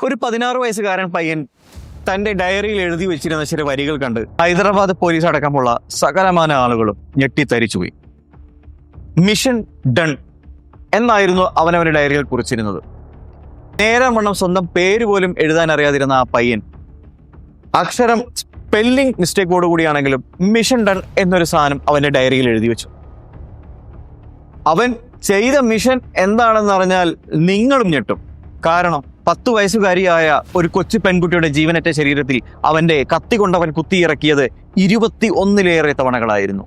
ഒരു 16 വയസ്സുകാരൻ പയ്യൻ തന്റെ ഡയറിയിൽ എഴുതി വെച്ചിരുന്ന ചില വരികൾ കണ്ട് ഹൈദരാബാദ് പോലീസ് അടക്കമുള്ള സകലമാന ആളുകളും ഞെട്ടിത്തരിച്ചുപോയി. മിഷൻ ഡൺ എന്നായിരുന്നു അവനവന്റെ ഡയറിയിൽ കുറിച്ചിരുന്നത്. നേരം വണ്ണം സ്വന്തം പേര് പോലും എഴുതാൻ അറിയാതിരുന്ന ആ പയ്യൻ അക്ഷരം സ്പെല്ലിംഗ് മിസ്റ്റേക്കോടുകൂടിയാണെങ്കിലും മിഷൻ ഡൺ എന്നൊരു സാധനം അവന്റെ ഡയറിയിൽ എഴുതി വെച്ചു. അവൻ ചെയ്ത മിഷൻ എന്താണെന്ന് അറിഞ്ഞാൽ നിങ്ങളും ഞെട്ടും. കാരണം 10 വയസ്സുകാരിയായ ഒരു കൊച്ചു പെൺകുട്ടിയുടെ ജീവനറ്റ ശരീരത്തിൽ അവന്റെ കത്തി കൊണ്ടവൻ കുത്തിയിറക്കിയത് 21 തവണകളായിരുന്നു.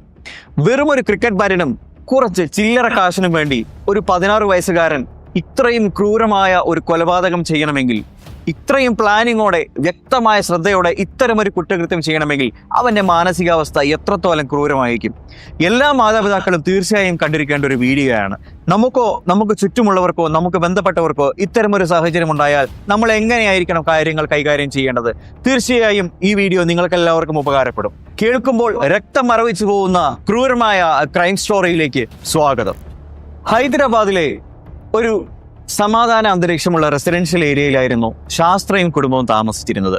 വെറും ഒരു ക്രിക്കറ്റ് ബാറ്റിനും കുറച്ച് ചില്ലറ കാശിനും വേണ്ടി ഒരു 16 വയസ്സുകാരൻ ഇത്രയും ക്രൂരമായ ഒരു കൊലപാതകം ചെയ്യണമെങ്കിൽ, ഇത്രയും പ്ലാനിങ്ങോടെ വ്യക്തമായ ശ്രദ്ധയോടെ ഇത്തരമൊരു കുറ്റകൃത്യം ചെയ്യണമെങ്കിൽ അവന്റെ മാനസികാവസ്ഥ എത്രത്തോളം ക്രൂരമായിരിക്കും. എല്ലാ മാതാപിതാക്കളും തീർച്ചയായും കണ്ടിരിക്കേണ്ട ഒരു വീഡിയോയാണ്. നമുക്ക് ചുറ്റുമുള്ളവർക്കോ നമുക്ക് ബന്ധപ്പെട്ടവർക്കോ ഇത്തരമൊരു സാഹചര്യം ഉണ്ടായാൽ നമ്മൾ എങ്ങനെയായിരിക്കണം കാര്യങ്ങൾ കൈകാര്യം ചെയ്യേണ്ടത്? തീർച്ചയായും ഈ വീഡിയോ നിങ്ങൾക്ക് എല്ലാവർക്കും ഉപകാരപ്പെടും. കേൾക്കുമ്പോൾ രക്തം മരവിച്ചു പോകുന്ന ക്രൂരമായ ക്രൈം സ്റ്റോറിയിലേക്ക് സ്വാഗതം. ഹൈദരാബാദിലെ ഒരു സമാധാന അന്തരീക്ഷമുള്ള റെസിഡൻഷ്യൽ ഏരിയയിലായിരുന്നു ശാസ്ത്രയും കുടുംബവും താമസിച്ചിരുന്നത്.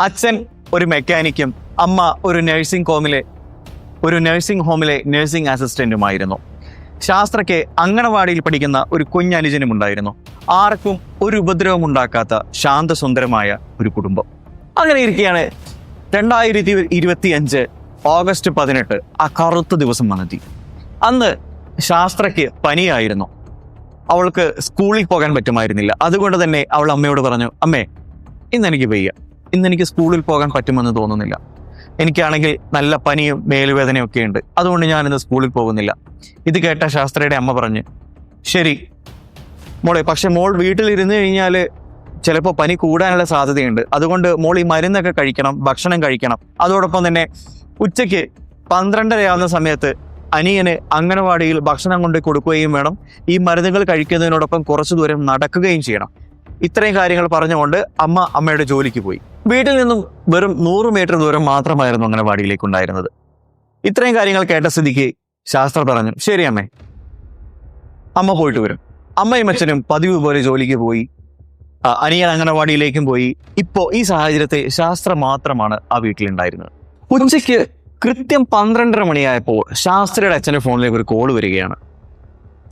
അച്ഛൻ ഒരു മെക്കാനിക്കും അമ്മ ഒരു നഴ്സിംഗ് ഹോമിലെ നഴ്സിംഗ് അസിസ്റ്റന്റുമായിരുന്നു. ശാസ്ത്രയ്ക്ക് അങ്കണവാടിയിൽ പഠിക്കുന്ന ഒരു കുഞ്ഞനുജനും ഉണ്ടായിരുന്നു. ആർക്കും ഒരു ഉപദ്രവം ഉണ്ടാക്കാത്ത ശാന്തസുന്ദരമായ ഒരു കുടുംബം. അങ്ങനെ ഇരിക്കുകയാണ് 2025 ഓഗസ്റ്റ് 18 ആ കറുത്ത ദിവസം വന്നെത്തി. അന്ന് ശാസ്ത്രയ്ക്ക് പനിയായിരുന്നു. അവൾക്ക് സ്കൂളിൽ പോകാൻ പറ്റുമായിരുന്നില്ല. അതുകൊണ്ട് തന്നെ അവൾ അമ്മയോട് പറഞ്ഞു, അമ്മേ, ഇന്നെനിക്ക് വയ്യ, ഇന്നെനിക്ക് സ്കൂളിൽ പോകാൻ പറ്റുമെന്ന് തോന്നുന്നില്ല. എനിക്കാണെങ്കിൽ നല്ല പനിയും മേലുവേദനയും ഒക്കെ ഉണ്ട്, അതുകൊണ്ട് ഞാനിന്ന് സ്കൂളിൽ പോകുന്നില്ല. ഇത് കേട്ട ശാസ്ത്രയുടെ അമ്മ പറഞ്ഞു, ശരി മോളെ, പക്ഷെ മോൾ വീട്ടിലിരുന്ന് കഴിഞ്ഞാൽ ചിലപ്പോൾ പനി കൂടാനുള്ള സാധ്യതയുണ്ട്. അതുകൊണ്ട് മോൾ ഈ മരുന്നൊക്കെ കഴിക്കണം, ഭക്ഷണം കഴിക്കണം. അതോടൊപ്പം തന്നെ ഉച്ചയ്ക്ക് 12:30 ആവുന്ന സമയത്ത് അനിയന് അങ്കണവാടിയിൽ ഭക്ഷണം കൊണ്ട് കൊടുക്കുകയും വേണം. ഈ മരുന്നുകൾ കഴിക്കുന്നതിനോടൊപ്പം കുറച്ചു ദൂരം നടക്കുകയും ചെയ്യണം. ഇത്രയും കാര്യങ്ങൾ പറഞ്ഞുകൊണ്ട് അമ്മയുടെ ജോലിക്ക് പോയി. വീട്ടിൽ നിന്നും വെറും 100 മീറ്റർ ദൂരം മാത്രമായിരുന്നു അങ്കണവാടിയിലേക്ക് ഉണ്ടായിരുന്നത്. ഇത്രയും കാര്യങ്ങൾ കേട്ട സ്ഥിതിക്ക് ശാസ്ത്ര പറഞ്ഞു, ശരി അമ്മേ, അമ്മ പോയിട്ട് വരും. അമ്മയും അച്ഛനും പതിവ് പോലെ ജോലിക്ക് പോയി. അനിയൻ അങ്കണവാടിയിലേക്കും പോയി. ഇപ്പോ ഈ സാഹചര്യത്തിൽ ശാസ്ത്ര മാത്രമാണ് ആ വീട്ടിലുണ്ടായിരുന്നത്. ഉച്ചയ്ക്ക് കൃത്യം 12:30 മണിയായപ്പോൾ ശാസ്ത്രയുടെ അച്ഛൻ്റെ ഫോണിലേക്ക് ഒരു കോൾ വരികയാണ്.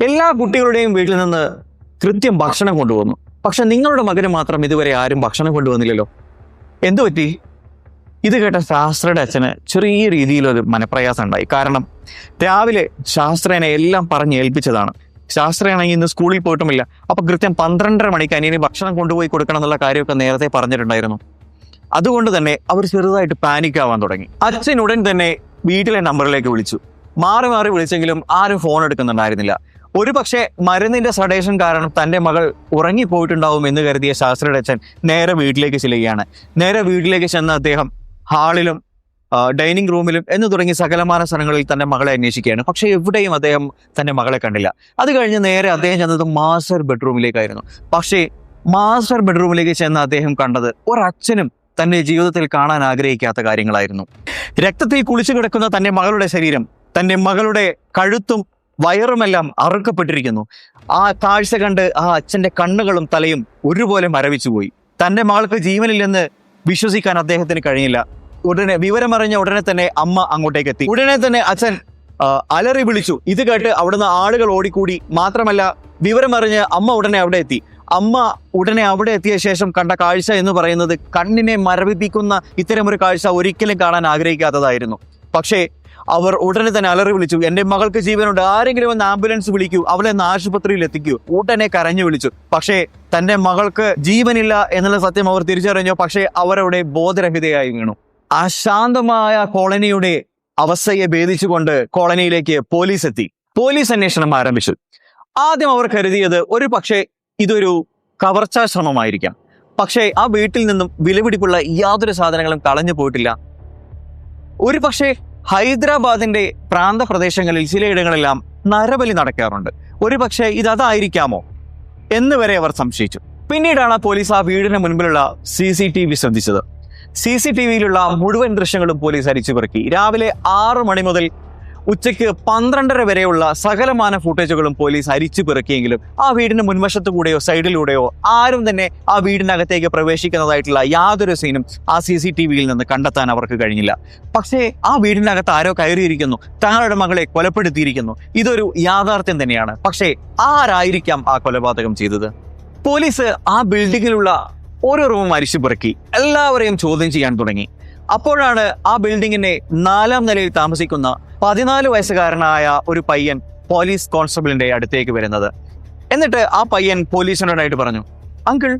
എല്ലാ കുട്ടികളുടെയും വീട്ടിൽ നിന്ന് കൃത്യം ഭക്ഷണം കൊണ്ടുവന്നു, പക്ഷെ നിങ്ങളുടെ മകന് മാത്രം ഇതുവരെ ആരും ഭക്ഷണം കൊണ്ടുവന്നില്ലല്ലോ, എന്തു പറ്റി? ഇത് കേട്ട ശാസ്ത്രയുടെ അച്ഛന് ചെറിയ രീതിയിലൊരു മനപ്രയാസം ഉണ്ടായി. കാരണം രാവിലെ ശാസ്ത്രേനെ എല്ലാം പറഞ്ഞ് ഏൽപ്പിച്ചതാണ്. ശാസ്ത്രയാണെങ്കിൽ ഇന്ന് സ്കൂളിൽ പോയിട്ടുമില്ല. അപ്പൊ കൃത്യം 12:30 മണിക്ക് അനിയന് ഭക്ഷണം കൊണ്ടുപോയി കൊടുക്കണം എന്നുള്ള കാര്യമൊക്കെ നേരത്തെ പറഞ്ഞിട്ടുണ്ടായിരുന്നു. അതുകൊണ്ട് തന്നെ അവർ ചെറുതായിട്ട് പാനിക് ആവാൻ തുടങ്ങി. അച്ഛൻ ഉടൻ തന്നെ വീട്ടിലെ നമ്പറിലേക്ക് വിളിച്ചു. മാറി മാറി വിളിച്ചെങ്കിലും ആരും ഫോൺ എടുക്കുന്നുണ്ടായിരുന്നില്ല. ഒരു പക്ഷേ മരുന്നിന്റെ സഡേഷൻ കാരണം തന്റെ മകൾ ഉറങ്ങിപ്പോയിട്ടുണ്ടാവും എന്ന് കരുതിയ ശാസ്ത്രയുടെ അച്ഛൻ നേരെ വീട്ടിലേക്ക് ചെല്ലുകയാണ്. നേരെ വീട്ടിലേക്ക് ചെന്ന അദ്ദേഹം ഹാളിലും ഡൈനിങ് റൂമിലും എന്ന് തുടങ്ങി സകലമാന സ്ഥലങ്ങളിൽ തന്റെ മകളെ അന്വേഷിക്കുകയാണ്. പക്ഷെ എവിടെയും അദ്ദേഹം തന്റെ മകളെ കണ്ടില്ല. അത് കഴിഞ്ഞ് നേരെ അദ്ദേഹം ചെന്നത് മാസ്റ്റർ ബെഡ്റൂമിലേക്കായിരുന്നു. പക്ഷേ മാസ്റ്റർ ബെഡ്റൂമിലേക്ക് ചെന്ന അദ്ദേഹം കണ്ടത് ഒരച്ഛനും തന്റെ ജീവിതത്തിൽ കാണാൻ ആഗ്രഹിക്കാത്ത കാര്യങ്ങളായിരുന്നു. രക്തത്തിൽ കുളിച്ചു കിടക്കുന്ന തന്റെ മകളുടെ ശരീരം, തന്റെ മകളുടെ കഴുത്തും വയറുമെല്ലാം അറുക്കപ്പെട്ടിരിക്കുന്നു. ആ കാഴ്ച കണ്ട് ആ അച്ഛന്റെ കണ്ണുകളും തലയും ഒരുപോലെ മരവിച്ചുപോയി. തന്റെ മകൾക്ക് ജീവനില്ലെന്ന് വിശ്വസിക്കാൻ അദ്ദേഹത്തിന് കഴിഞ്ഞില്ല. വിവരമറിഞ്ഞ ഉടനെ തന്നെ അമ്മ അങ്ങോട്ടേക്ക് എത്തി. ഉടനെ തന്നെ അച്ഛൻ അലറി വിളിച്ചു. ഇത് കേട്ട് അവിടുന്ന് ആളുകൾ ഓടിക്കൂടി. മാത്രമല്ല വിവരമറിഞ്ഞ് അമ്മ ഉടനെ അവിടെ എത്തി. അമ്മ ഉടനെ അവിടെ എത്തിയ ശേഷം കണ്ട കാഴ്ച എന്ന് പറയുന്നത് കണ്ണിനെ മരവിപ്പിക്കുന്ന ഇത്തരമൊരു കാഴ്ച ഒരിക്കലും കാണാൻ ആഗ്രഹിക്കാത്തതായിരുന്നു. പക്ഷേ അവർ ഉടനെ തന്നെ അലറി വിളിച്ചു, എൻ്റെ മകൾക്ക് ജീവനുണ്ട്, ആരെങ്കിലും ഒന്ന് ആംബുലൻസ് വിളിക്കൂ, അവളെ ഒന്ന് ആശുപത്രിയിൽ എത്തിക്കൂ. ഉടനെ കരഞ്ഞു വിളിച്ചു. പക്ഷേ തന്റെ മകൾക്ക് ജീവനില്ല എന്നുള്ള സത്യം അവർ തിരിച്ചറിഞ്ഞു. പക്ഷേ അവരവിടെ ബോധരഹിതയായി വീണു. ആ ശാന്തമായ കോളനിയുടെ അവസ്ഥയെ ഭേദിച്ചുകൊണ്ട് കോളനിയിലേക്ക് പോലീസ് എത്തി. പോലീസ് അന്വേഷണം ആരംഭിച്ചു. ആദ്യം അവർ കരുതിയത് ഒരു പക്ഷേ ഇതൊരു കവർച്ചാ ശ്രമമായിരിക്കാം. പക്ഷേ ആ വീട്ടിൽ നിന്നും വിലപിടിപ്പുള്ള യാതൊരു സാധനങ്ങളും കളഞ്ഞു പോയിട്ടില്ല. ഒരു പക്ഷേ ഹൈദരാബാദിന്റെ പ്രാന്തപ്രദേശങ്ങളിൽ ചിലയിടങ്ങളെല്ലാം നരബലി നടക്കാറുണ്ട്. ഒരു പക്ഷേ ഇതായിരിക്കാമോ എന്ന് വരെ അവർ സംശയിച്ചു. പിന്നീടാണ് പോലീസ് ആ വീടിന് മുൻപിലുള്ള CCTV ശ്രദ്ധിച്ചത്. CCTVയിലുള്ള മുഴുവൻ ദൃശ്യങ്ങളും പോലീസ് അരിച്ചു പെറുക്കി. രാവിലെ 6 മണി മുതൽ ഉച്ചയ്ക്ക് 12:30 വരെയുള്ള സകലമാന ഫുട്ടേജുകളും പോലീസ് അരിച്ചു പെറുക്കിയെങ്കിലും ആ വീടിന് മുൻവശത്തു കൂടെയോ സൈഡിലൂടെയോ ആരും തന്നെ ആ വീടിനകത്തേക്ക് പ്രവേശിക്കുന്നതായിട്ടുള്ള യാതൊരു സീനും ആ CCTV-യിൽ നിന്ന് കണ്ടെത്താൻ അവർക്ക് കഴിഞ്ഞില്ല. പക്ഷേ ആ വീടിനകത്ത് ആരോ കയറിയിരിക്കുന്നു, തങ്ങളുടെ മകളെ കൊലപ്പെടുത്തിയിരിക്കുന്നു. ഇതൊരു യാഥാർത്ഥ്യം തന്നെയാണ്. പക്ഷേ ആരായിരിക്കാം ആ കൊലപാതകം ചെയ്തത്? പോലീസ് ആ ബിൽഡിങ്ങിലുള്ള ഓരോ റൂമും അരിച്ചു പെറുക്കി എല്ലാവരെയും ചോദ്യം ചെയ്യാൻ തുടങ്ങി. അപ്പോഴാണ് ആ ബിൽഡിങ്ങിന്റെ 4ാം നിലയിൽ താമസിക്കുന്ന 14 വയസ്സുകാരനായ ഒരു പയ്യൻ പോലീസ് കോൺസ്റ്റബിളിന്റെ അടുത്തേക്ക് വരുന്നത്. എന്നിട്ട് ആ പയ്യൻ പോലീസിനോടായിട്ട് പറഞ്ഞു, അങ്കിൾ,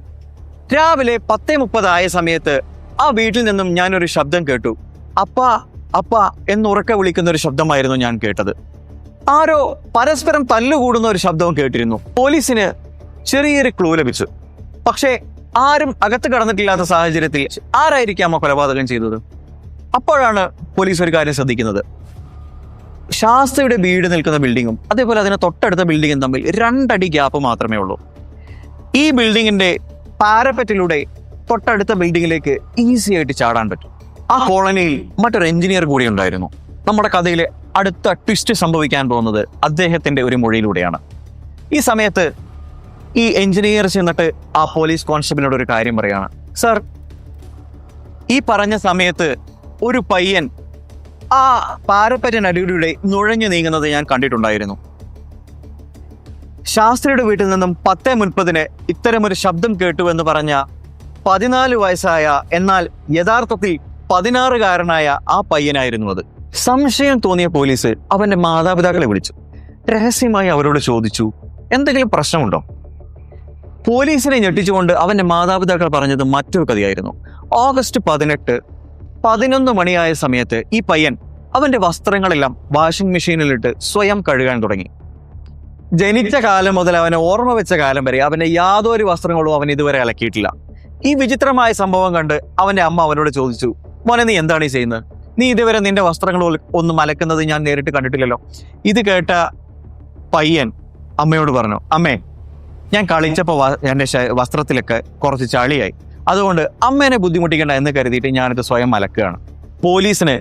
രാവിലെ 10:30 ആയ സമയത്ത് ആ വീട്ടിൽ നിന്നും ഞാനൊരു ശബ്ദം കേട്ടു. അപ്പാ അപ്പാ എന്നുറക്കെ വിളിക്കുന്ന ഒരു ശബ്ദമായിരുന്നു ഞാൻ കേട്ടത്. ആരോ പരസ്പരം തല്ലുകൂടുന്ന ഒരു ശബ്ദവും കേട്ടിരുന്നു. പോലീസിന് ചെറിയൊരു ക്ലൂ ലഭിച്ചു. പക്ഷേ ആരും അകത്ത് കടന്നിട്ടില്ലാത്ത സാഹചര്യത്തിൽ ആരായിരിക്കാം ആ കൊലപാതകം ചെയ്തത്? അപ്പോഴാണ് പോലീസ് ഒരു കാര്യം ശ്രദ്ധിക്കുന്നത്. ശാസ്ത്രയുടെ വീട് നിൽക്കുന്ന ബിൽഡിങ്ങും അതേപോലെ അതിന് തൊട്ടടുത്ത ബിൽഡിങ്ങും തമ്മിൽ 2 അടി ഗ്യാപ്പ് മാത്രമേ ഉള്ളൂ. ഈ ബിൽഡിങ്ങിന്റെ പാരപ്പറ്റിലൂടെ തൊട്ടടുത്ത ബിൽഡിങ്ങിലേക്ക് ഈസി ആയിട്ട് ചാടാൻ പറ്റും. ആ കോളനിയിൽ മറ്റൊരു എഞ്ചിനീയർ കൂടി ഉണ്ടായിരുന്നു. നമ്മുടെ കഥയിലെ അടുത്ത ട്വിസ്റ്റ് സംഭവിക്കാൻ പോകുന്നത് അദ്ദേഹത്തിന്റെ ഒരു മൊഴിയിലൂടെയാണ്. ഈ സമയത്ത് ഈ എഞ്ചിനീയർ ചെന്നിട്ട് ആ പോലീസ് കോൺസ്റ്റബിളിനോട് ഒരു കാര്യം പറയാണ്. സർ, ഈ പറഞ്ഞ സമയത്ത് ഒരു പയ്യൻ ആ പാരപ്പറ്റിനടിയിലൂടെ നുഴഞ്ഞു നീങ്ങുന്നത് ഞാൻ കണ്ടിട്ടുണ്ടായിരുന്നു. ശാസ്ത്രിയുടെ വീട്ടിൽ നിന്നും 10:30 ഇത്തരമൊരു ശബ്ദം കേട്ടു എന്ന് പറഞ്ഞ 14 വയസ്സായ എന്നാൽ യഥാർത്ഥത്തിൽ 16-കാരനായ ആ പയ്യനായിരുന്നു അത്. സംശയം തോന്നിയ പോലീസ് അവന്റെ മാതാപിതാക്കളെ വിളിച്ചു. രഹസ്യമായി അവരോട് ചോദിച്ചു, എന്തെങ്കിലും പ്രശ്നമുണ്ടോ? പോലീസിനെ ഞെട്ടിച്ചുകൊണ്ട് അവന്റെ മാതാപിതാക്കൾ പറഞ്ഞത് മറ്റൊരു കഥയായിരുന്നു. ഓഗസ്റ്റ് 18, 11 മണിയായ സമയത്ത് ഈ പയ്യൻ അവന്റെ വസ്ത്രങ്ങളെല്ലാം വാഷിംഗ് മെഷീനിലിട്ട് സ്വയം കഴുകാൻ തുടങ്ങി. ജനിച്ച കാലം മുതൽ അവനെ ഓർമ്മ വെച്ച കാലം വരെ അവന്റെ യാതൊരു വസ്ത്രങ്ങളും അവൻ ഇതുവരെ അലക്കിയിട്ടില്ല. ഈ വിചിത്രമായ സംഭവം കണ്ട് അവന്റെ അമ്മ അവനോട് ചോദിച്ചു, മോനെ, നീ എന്താണ് ഈ ചെയ്യുന്നത്? നീ ഇതുവരെ നിന്റെ വസ്ത്രങ്ങൾ ഒന്നും അലക്കുന്നത് ഞാൻ നേരിട്ട് കണ്ടിട്ടില്ലല്ലോ. ഇത് കേട്ട പയ്യൻ അമ്മയോട് പറഞ്ഞു, അമ്മേ, ഞാൻ കളിച്ചപ്പോൾ എൻ്റെ വസ്ത്രത്തിലൊക്കെ കുറച്ച് ചളിയായി, അതുകൊണ്ട് അമ്മേനെ ബുദ്ധിമുട്ടിക്കേണ്ട എന്ന് കരുതിയിട്ട് ഞാനിത് സ്വയം അലക്കുകയാണ്. പോലീസിന്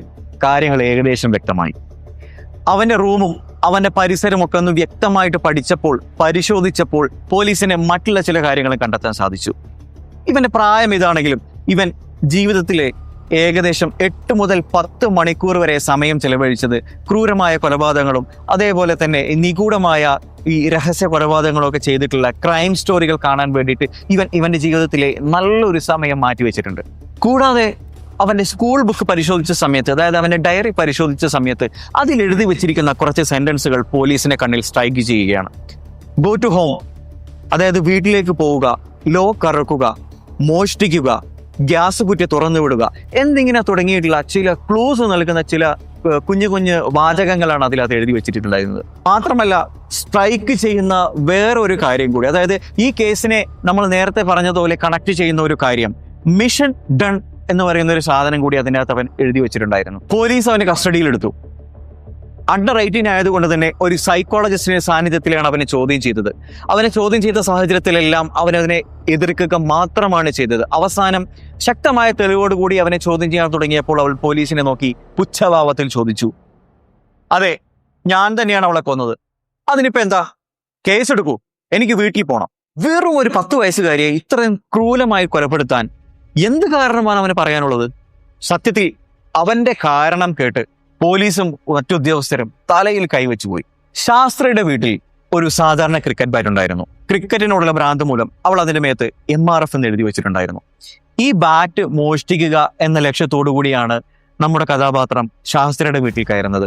കാര്യങ്ങൾ ഏകദേശം വ്യക്തമായി. അവന്റെ റൂമും അവന്റെ പരിസരവും ഒക്കെ ഒന്ന് വ്യക്തമായിട്ട് പരിശോധിച്ചപ്പോൾ പോലീസിന് മറ്റുള്ള ചില കാര്യങ്ങൾ കണ്ടെത്താൻ സാധിച്ചു. ഇവന്റെ പ്രായം ഇതാണെങ്കിലും ഇവൻ ജീവിതത്തിലെ ഏകദേശം 8 മുതൽ 10 മണിക്കൂർ വരെ സമയം ചെലവഴിച്ചത് ക്രൂരമായ കൊലപാതകങ്ങളും അതേപോലെ തന്നെ നിഗൂഢമായ ഈ രഹസ്യ കൊലപാതകങ്ങളൊക്കെ ചെയ്തിട്ടുള്ള ക്രൈം സ്റ്റോറികൾ കാണാൻ വേണ്ടിയിട്ട് ഇവന്റെ ജീവിതത്തിലെ നല്ലൊരു സമയം മാറ്റിവെച്ചിട്ടുണ്ട്. കൂടാതെ അവന്റെ സ്കൂൾ ബുക്ക് പരിശോധിച്ച സമയത്ത്, അതായത് അവന്റെ ഡയറി പരിശോധിച്ച സമയത്ത് അതിൽ എഴുതി വെച്ചിരിക്കുന്ന കുറച്ച് സെന്റൻസുകൾ പോലീസിന്റെ കണ്ണിൽ സ്ട്രൈക്ക് ചെയ്യുകയാണ്. ഗോ ടു ഹോം, അതായത് വീട്ടിലേക്ക് പോവുക, ലോക്ക് അറക്കുക, മോഷ്ടിക്കുക, ഗ്യാസ് കുറ്റി തുറന്നു വിടുക എന്നിങ്ങനെ തുടങ്ങിയിട്ടുള്ള ചില ക്ലൂസ് നൽകുന്ന ചില കുഞ്ഞു കുഞ്ഞു വാചകങ്ങളാണ് അതിനകത്ത് എഴുതി വെച്ചിട്ടുണ്ടായിരുന്നത്. മാത്രമല്ല, സ്ട്രൈക്ക് ചെയ്യുന്ന വേറൊരു കാര്യം കൂടി, അതായത് ഈ കേസിനെ നമ്മൾ നേരത്തെ പറഞ്ഞതുപോലെ കണക്ട് ചെയ്യുന്ന ഒരു കാര്യം, മിഷൻ ഡൺ എന്ന് പറയുന്ന ഒരു സാധനം കൂടി അതിനകത്ത് അവൻ എഴുതി വെച്ചിട്ടുണ്ടായിരുന്നു. പോലീസ് അവനെ കസ്റ്റഡിയിലെടുത്തു. അണ്ടർ 18 ആയതുകൊണ്ട് തന്നെ ഒരു സൈക്കോളജിസ്റ്റിന്റെ സാന്നിധ്യത്തിലാണ് അവനെ ചോദ്യം ചെയ്തത്. അവനെ ചോദ്യം ചെയ്ത സാഹചര്യത്തിലെല്ലാം അവനതിനെ എതിർക്കുക മാത്രമാണ് ചെയ്തത്. അവസാനം ശക്തമായ തെളിവോടുകൂടി അവനെ ചോദ്യം ചെയ്യാൻ തുടങ്ങിയപ്പോൾ അവൾ പോലീസിനെ നോക്കി പുച്ഛഭാവത്തിൽ ചോദിച്ചു, അതെ, ഞാൻ തന്നെയാണ് അവളെ കൊന്നത്. അതിനിപ്പോ എന്താ? കേസെടുക്കൂ, എനിക്ക് വീട്ടിൽ പോകണം. വെറും ഒരു 10 വയസ്സുകാരിയെ ഇത്രയും ക്രൂരമായി കൊലപ്പെടുത്താൻ എന്ത് കാരണമാണ് അവന് പറയാനുള്ളത്? സത്യത്തിൽ അവന്റെ കാരണം കേട്ട് പോലീസും മറ്റുദ്യോഗസ്ഥരും തലയിൽ കൈവച്ചുപോയി. ശാസ്ത്രയുടെ വീട്ടിൽ ഒരു സാധാരണ ക്രിക്കറ്റ് ബാറ്റ് ഉണ്ടായിരുന്നു. ക്രിക്കറ്റിനോടുള്ള ഭ്രാന്ത് മൂലം അവൾ അതിന്റെ മേത്ത് MRF എന്ന് എഴുതി വെച്ചിട്ടുണ്ടായിരുന്നു. ഈ ബാറ്റ് മോഷ്ടിക്കുക എന്ന ലക്ഷ്യത്തോടു കൂടിയാണ് നമ്മുടെ കഥാപാത്രം ശാസ്ത്രയുടെ വീട്ടിൽ കയറുന്നത്.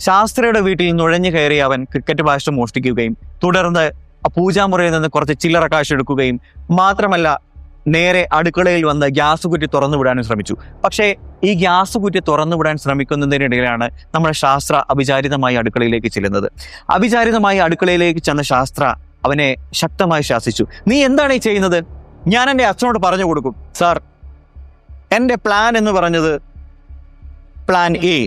ശാസ്ത്രയുടെ വീട്ടിൽ നുഴഞ്ഞു കയറി അവൻ ക്രിക്കറ്റ് ബാറ്റ് മോഷ്ടിക്കുകയും തുടർന്ന് പൂജാമുറിയിൽ നിന്ന് കുറച്ച് ചില്ലറ കാശ് എടുക്കുകയും മാത്രമല്ല നേരെ അടുക്കളയിൽ വന്ന് ഗ്യാസ് കുറ്റി തുറന്നു വിടാനും ശ്രമിച്ചു. പക്ഷേ ഈ ഗ്യാസ് കുറ്റി തുറന്നു വിടാൻ ശ്രമിക്കുന്നതിനിടയിലാണ് നമ്മുടെ ശാസ്ത്ര അവിചാരിതമായി അടുക്കളയിലേക്ക് ചെല്ലുന്നത്. അവിചാരിതമായി അടുക്കളയിലേക്ക് ചെന്ന ശാസ്ത്ര അവനെ ശക്തമായി ശാസിച്ചു. നീ എന്താണ് ഈ ചെയ്യുന്നത്? ഞാൻ എൻ്റെ അച്ഛനോട് പറഞ്ഞു കൊടുക്കും. സാർ, എൻ്റെ പ്ലാൻ എന്ന് പറഞ്ഞത് പ്ലാൻ എ,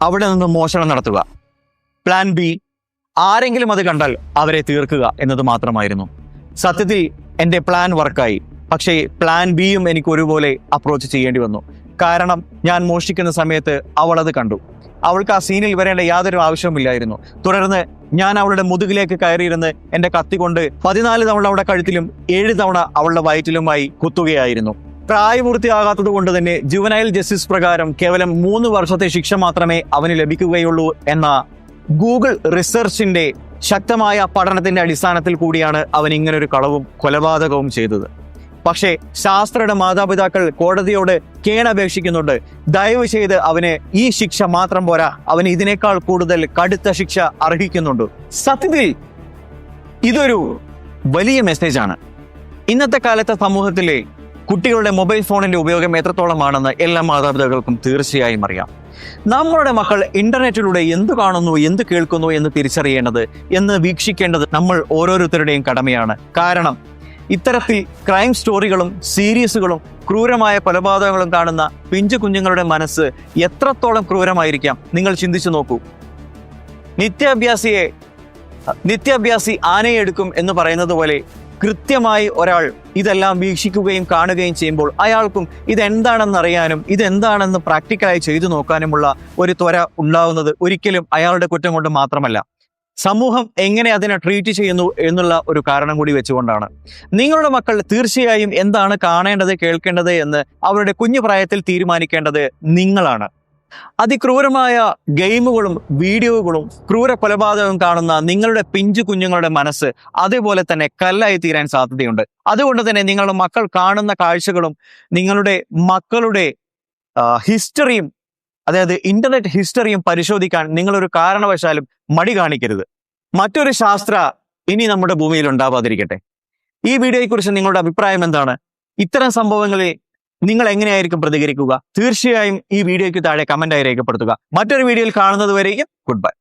അവിടെ നിന്ന് മോഷണം നടത്തുക. പ്ലാൻ ബി, ആരെങ്കിലും അത് കണ്ടാൽ അവരെ തീർക്കുക എന്നത് മാത്രമായിരുന്നു. സത്യത്തിൽ എൻ്റെ പ്ലാൻ വർക്കായി. പക്ഷേ പ്ലാൻ ബിയും എനിക്ക് ഒരുപോലെ അപ്രോച്ച് ചെയ്യേണ്ടി വന്നു. കാരണം ഞാൻ മോഷ്ടിക്കുന്ന സമയത്ത് അവൾ അത് കണ്ടു. അവൾക്ക് ആ സീനിൽ വരേണ്ട യാതൊരു ആവശ്യവുമില്ലായിരുന്നു. തുടർന്ന് ഞാൻ അവളുടെ മുതുകിലേക്ക് കയറിയിരുന്ന് എന്റെ കത്തി കൊണ്ട് 14 തവണ അവളുടെ കഴുത്തിലും 7 തവണ അവളുടെ വയറ്റിലുമായി കുത്തുകയായിരുന്നു. പ്രായപൂർത്തിയാകാത്തത് കൊണ്ട് തന്നെ ജുവനൈൽ ജസ്റ്റിസ് പ്രകാരം കേവലം 3 വർഷത്തെ ശിക്ഷ മാത്രമേ അവന് ലഭിക്കുകയുള്ളൂ എന്ന ഗൂഗിൾ റിസർച്ചിന്റെ ശക്തമായ പഠനത്തിന്റെ അടിസ്ഥാനത്തിൽ കൂടിയാണ് അവൻ ഇങ്ങനൊരു കളവും കൊലപാതകവും ചെയ്തത്. പക്ഷേ ശാസ്ത്രയുടെ മാതാപിതാക്കൾ കോടതിയോട് കേണപേക്ഷിക്കുന്നുണ്ട്. ദയവ് ചെയ്ത് അവന് ഈ ശിക്ഷ മാത്രം പോരാ, അവന് ഇതിനേക്കാൾ കൂടുതൽ കടുത്ത ശിക്ഷ അർഹിക്കുന്നുണ്ട്. സത്യത്തിൽ ഇതൊരു വലിയ മെസ്സേജാണ്. ഇന്നത്തെ കാലത്തെ സമൂഹത്തിലെ കുട്ടികളുടെ മൊബൈൽ ഫോണിന്റെ ഉപയോഗം എത്രത്തോളമാണെന്ന് എല്ലാ മാതാപിതാക്കൾക്കും തീർച്ചയായും അറിയാം. നമ്മളുടെ മക്കൾ ഇന്റർനെറ്റിലൂടെ എന്ത് കാണുന്നു, എന്ത് കേൾക്കുന്നു എന്ന് തിരിച്ചറിയേണ്ടത്, എന്ന് വീക്ഷിക്കേണ്ടത് നമ്മൾ ഓരോരുത്തരുടെയും കടമയാണ്. കാരണം ഇത്തരത്തിൽ ക്രൈം സ്റ്റോറികളും സീരീസുകളും ക്രൂരമായ കൊലപാതകങ്ങളും കാണുന്ന പിഞ്ചു കുഞ്ഞുങ്ങളുടെ മനസ്സ് എത്രത്തോളം ക്രൂരമായിരിക്കാം നിങ്ങൾ ചിന്തിച്ചു നോക്കൂ. നിത്യാഭ്യാസി ആനയെ എടുക്കും എന്ന് പറയുന്നത് പോലെ കൃത്യമായി ഒരാൾ ഇതെല്ലാം വീക്ഷിക്കുകയും കാണുകയും ചെയ്യുമ്പോൾ അയാൾക്കും ഇതെന്താണെന്ന് അറിയാനും ഇതെന്താണെന്ന് പ്രാക്ടിക്കലായി ചെയ്തു നോക്കാനുമുള്ള ഒരു ത്വര ഉണ്ടാവുന്നത് ഒരിക്കലും അയാളുടെ കുറ്റം കൊണ്ട് മാത്രമല്ല, സമൂഹം എങ്ങനെ അതിനെ ട്രീറ്റ് ചെയ്യുന്നു എന്നുള്ള ഒരു കാരണം കൂടി വെച്ചുകൊണ്ടാണ്. നിങ്ങളുടെ മക്കൾ തീർച്ചയായും എന്താണ് കാണേണ്ടത്, കേൾക്കേണ്ടത് എന്ന് അവരുടെ കുഞ്ഞു പ്രായത്തിൽ തീരുമാനിക്കേണ്ടത് നിങ്ങളാണ്. അതിക്രൂരമായ ഗെയിമുകളും വീഡിയോകളും ക്രൂര കൊലപാതകവും കാണുന്ന നിങ്ങളുടെ പിഞ്ചു കുഞ്ഞുങ്ങളുടെ മനസ്സ് അതേപോലെ തന്നെ കല്ലായി തീരാൻ സാധ്യതയുണ്ട്. അതുകൊണ്ട് തന്നെ നിങ്ങളുടെ മക്കൾ കാണുന്ന കാഴ്ചകളും നിങ്ങളുടെ മക്കളുടെ ഹിസ്റ്ററിയും, അതായത് ഇന്റർനെറ്റ് ഹിസ്റ്ററിയും പരിശോധിക്കാൻ നിങ്ങളൊരു കാരണവശാലും മടി കാണിക്കരുത്. മറ്റൊരു ശാസ്ത്ര ഇനി നമ്മുടെ ഭൂമിയിൽ ഉണ്ടാവാതിരിക്കട്ടെ. ഈ വീഡിയോയെക്കുറിച്ച് നിങ്ങളുടെ അഭിപ്രായം എന്താണ്? ഇത്തരം സംഭവങ്ങളിൽ നിങ്ങൾ എങ്ങനെയായിരിക്കും പ്രതികരിക്കുക? തീർച്ചയായും ഈ വീഡിയോയ്ക്ക് താഴെ കമന്റായി രേഖപ്പെടുത്തുക. മറ്റൊരു വീഡിയോയിൽ കാണുന്നത് വരേക്കും ഗുഡ് ബൈ.